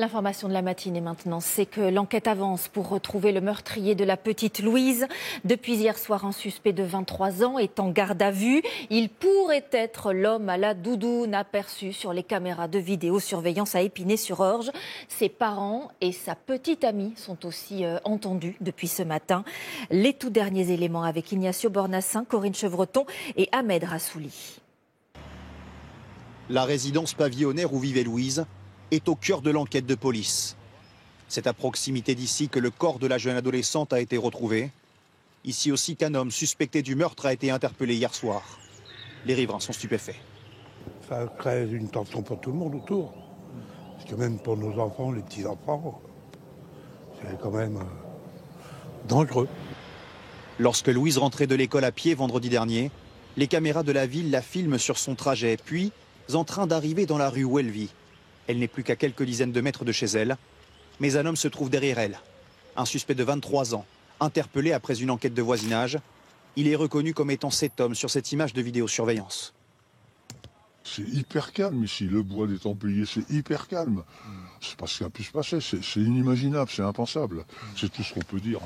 L'information de la matinée maintenant, c'est que l'enquête avance pour retrouver le meurtrier de la petite Louise. Depuis hier soir, un suspect de 23 ans est en garde à vue. Il pourrait être l'homme à la doudoune aperçu sur les caméras de vidéosurveillance à Épinay-sur-Orge. Ses parents et sa petite amie sont aussi entendus depuis ce matin. Les tout derniers éléments avec Ignacio Bornassin, Corinne Chevreton et Ahmed Rassouli. La résidence pavillonnaire où vivait Louise est au cœur de l'enquête de police. C'est à proximité d'ici que le corps de la jeune adolescente a été retrouvé. Ici aussi qu'un homme suspecté du meurtre a été interpellé hier soir. Les riverains sont stupéfaits. Ça crée une tension pour tout le monde autour. Parce que même pour nos enfants, les petits-enfants, c'est quand même dangereux. Lorsque Louise rentrait de l'école à pied vendredi dernier, les caméras de la ville la filment sur son trajet, puis en train d'arriver dans la rue où elle vit. Elle n'est plus qu'à quelques dizaines de mètres de chez elle, mais un homme se trouve derrière elle. Un suspect de 23 ans, interpellé après une enquête de voisinage. Il est reconnu comme étant cet homme sur cette image de vidéosurveillance. C'est hyper calme ici, le bois des Templiers, c'est hyper calme. C'est pas ce qui a pu se passer, c'est inimaginable, c'est impensable. C'est tout ce qu'on peut dire.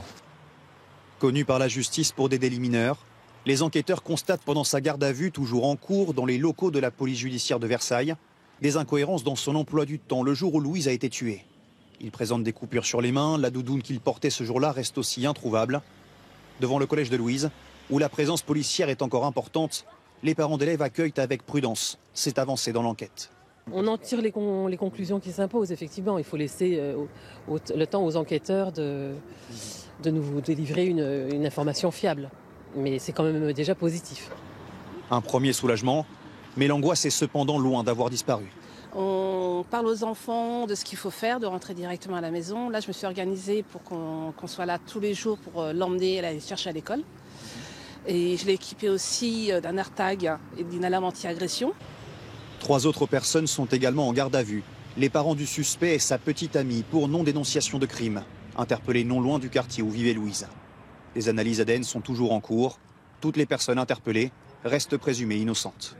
Connu par la justice pour des délits mineurs, les enquêteurs constatent pendant sa garde à vue, toujours en cours dans les locaux de la police judiciaire de Versailles, des incohérences dans son emploi du temps le jour où Louise a été tuée. Il présente des coupures sur les mains, la doudoune qu'il portait ce jour-là reste aussi introuvable. Devant le collège de Louise, où la présence policière est encore importante, les parents d'élèves accueillent avec prudence cette avancée dans l'enquête. On en tire les conclusions qui s'imposent, effectivement. Il faut laisser le temps aux enquêteurs de nous délivrer une information fiable. Mais c'est quand même déjà positif. Un premier soulagement, mais l'angoisse est cependant loin d'avoir disparu. On parle aux enfants de ce qu'il faut faire, de rentrer directement à la maison. Là, je me suis organisée pour qu'on soit là tous les jours pour l'emmener, aller chercher à l'école. Et je l'ai équipé aussi d'un AirTag et d'une alarme anti-agression. 3 autres personnes sont également en garde à vue. Les parents du suspect et sa petite amie pour non-dénonciation de crime, interpellés non loin du quartier où vivait Louise. Les analyses ADN sont toujours en cours. Toutes les personnes interpellées restent présumées innocentes.